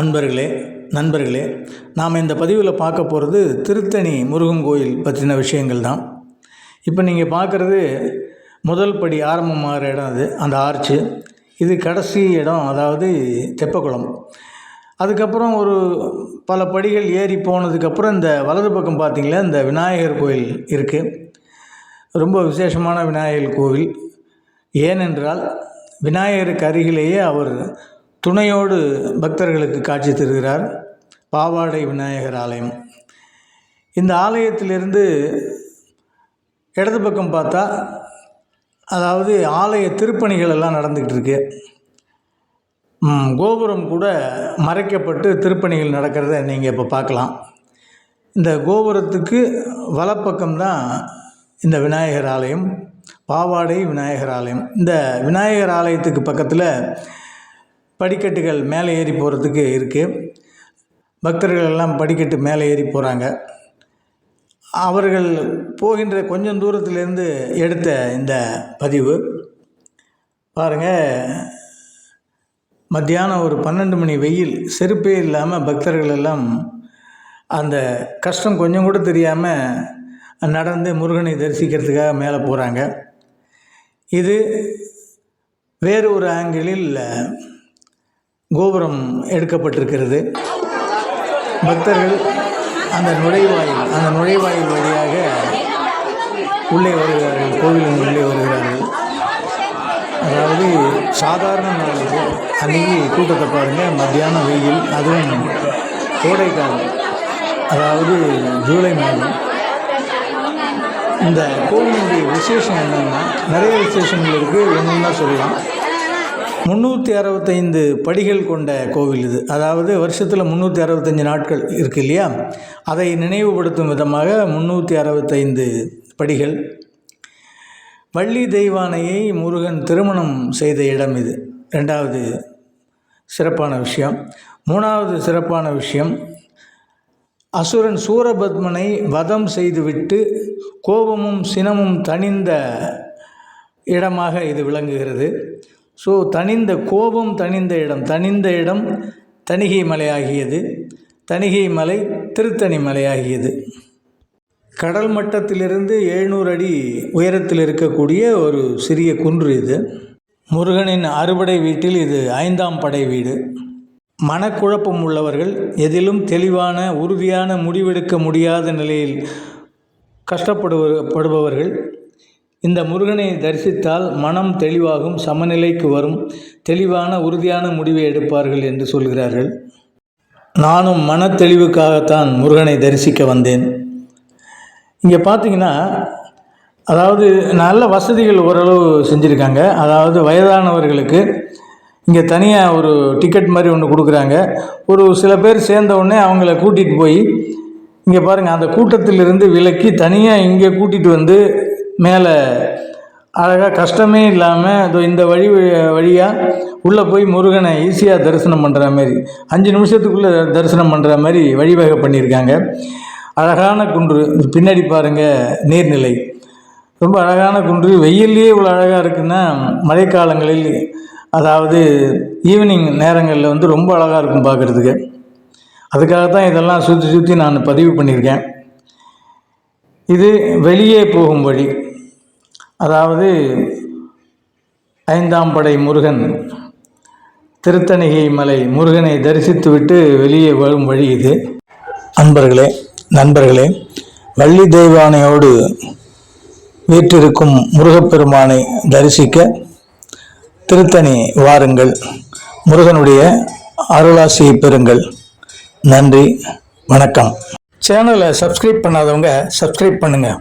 நண்பர்களே நாம் இந்த பதிவில் பார்க்க போகிறது திருத்தணி முருகன் கோயில் பற்றின விஷயங்கள் தான். இப்போ நீங்கள் பார்க்குறது முதல் படி ஆரம்பமாகிற இடம், அது அந்த ஆர்ச்சு. இது கடைசி இடம், அதாவது தெப்பக்குளம். அதுக்கப்புறம் ஒரு பல படிகள் ஏறி போனதுக்கப்புறம் இந்த வலது பக்கம் பார்த்திங்களா, இந்த விநாயகர் கோயில் இருக்குது. ரொம்ப விசேஷமான விநாயகர் கோவில். ஏனென்றால் விநாயகருக்கு அருகிலேயே அவர் துணையோடு பக்தர்களுக்கு காட்சி தருகிறார். பாவாடை விநாயகர் ஆலயம். இந்த ஆலயத்திலிருந்து இடது பக்கம் பார்த்தா, அதாவது ஆலய திருப்பணிகள் எல்லாம் நடந்துக்கிட்டு இருக்கு. கோபுரம் கூட மறைக்கப்பட்டு திருப்பணிகள் நடக்கிறத நீங்கள் இப்போ பார்க்கலாம். இந்த கோபுரத்துக்கு வலப்பக்கம்தான் இந்த விநாயகர் ஆலயம், பாவாடை விநாயகர் ஆலயம். இந்த விநாயகர் ஆலயத்துக்கு பக்கத்தில் படிக்கட்டுகள் மேலே ஏறி போகிறதுக்கு இருக்குது. பக்தர்கள் எல்லாம் படிக்கட்டு மேலே ஏறி போகிறாங்க. அவர்கள் போகின்ற கொஞ்சம் தூரத்திலேருந்து எடுத்த இந்த பதிவு பாருங்கள். மத்தியானம் ஒரு 12 மணி வெயில், செருப்பே இல்லாமல் பக்தர்கள் எல்லாம் அந்த கஷ்டம் கொஞ்சம் கூட தெரியாமல் நடந்து முருகனை தரிசிக்கிறதுக்காக மேலே போகிறாங்க. இது வேறு ஒரு ஆங்கிளில் கோபுரம் எடுக்கப்பட்டிருக்கிறது. பக்தர்கள் அந்த நுழைவாயில் வழியாக உள்ளே வருகிறார்கள், கோவிலின் உள்ளே வருகிறார்கள். அதாவது சாதாரண நாளுக்கு அன்றைக்கி கூட்டத்தை பாருங்கள். மத்தியானம் வெயில், அதுவும் கோடைக்காலம், அதாவது ஜூலை மாதம். இந்த கோவிலுடைய விசேஷம் என்னென்னா, நிறைய விசேஷங்கள் இருக்குது, ஒன்று தான் சொல்லலாம். 365 படிகள் கொண்ட கோவில் இது. அதாவது வருஷத்தில் 365 நாட்கள் இருக்குது இல்லையா, அதை நினைவுபடுத்தும் விதமாக 365 படிகள். வள்ளி தெய்வானையை முருகன் திருமணம் செய்த இடம் இது. 2வது சிறப்பான விஷயம். 3வது சிறப்பான விஷயம், அசுரன் சூரபத்மனை வதம் செய்துவிட்டு கோபமும் சினமும் தணிந்த இடமாக இது விளங்குகிறது. ஸோ தணிந்த கோபம் தணிந்த இடம் தணிகை மலையாகியது. தணிகை மலை திருத்தணி மலையாகியது. கடல் மட்டத்திலிருந்து 700 அடி உயரத்தில் இருக்கக்கூடிய ஒரு சிறிய குன்று இது. முருகனின் அறுபடை வீட்டில் இது 5ஆம் படை வீடு. மனக்குழப்பம் உள்ளவர்கள், எதிலும் தெளிவான உறுதியான முடிவெடுக்க முடியாத நிலையில் கஷ்டப்படுபவர்கள் இந்த முருகனை தரிசித்தால் மனம் தெளிவாகும், சமநிலைக்கு வரும், தெளிவான உறுதியான முடிவை எடுப்பார்கள் என்று சொல்கிறார்கள். நானும் மன தெளிவுக்காகத்தான் முருகனை தரிசிக்க வந்தேன். இங்கே பார்த்தீங்கன்னா, அதாவது நல்ல வசதிகள் ஓரளவு செஞ்சுருக்காங்க. அதாவது வயதானவர்களுக்கு இங்கே தனியாக ஒரு டிக்கெட் மாதிரி ஒன்று கொடுக்குறாங்க. ஒரு சில பேர் சேர்ந்த உடனே அவங்கள கூட்டிகிட்டு போய் இங்கே பாருங்கள், அந்த கூட்டத்திலிருந்து விலக்கி தனியாக இங்கே கூட்டிகிட்டு வந்து மேலே அழகாக கஷ்டமே இல்லாமல் இந்த வழியாக உள்ளே போய் முருகனை ஈஸியாக தரிசனம் பண்ணுற மாதிரி, 5 நிமிஷத்துக்குள்ளே தரிசனம் பண்ணுற மாதிரி வழிவகை பண்ணியிருக்காங்க. அழகான குன்று. பின்னாடி பாருங்கள், நீர்நிலை ரொம்ப அழகான குன்று. வெயிலே இவ்வளோ அழகாக இருக்குன்னா, மழைக்காலங்களில், அதாவது ஈவினிங் நேரங்களில் ரொம்ப அழகாக இருக்கும் பார்க்குறதுக்கு. அதுக்காகத்தான் இதெல்லாம் சுற்றி நான் பதிவு பண்ணியிருக்கேன். இது வெளியே போகும் வழி, அதாவது 5ஆம் படை முருகன் திருத்தணிகை மலை முருகனை தரிசித்துவிட்டு வெளியே வரும் வழி இது. நண்பர்களே, வள்ளி தெய்வானையோடு வீற்றிருக்கும் முருகப்பெருமானை தரிசிக்க திருத்தணி வாருங்கள். முருகனுடைய அருளாசியை பெறுங்கள். நன்றி, வணக்கம். சேனலை சப்ஸ்கிரைப் பண்ணாதவங்க சப்ஸ்கிரைப் பண்ணுங்கள்.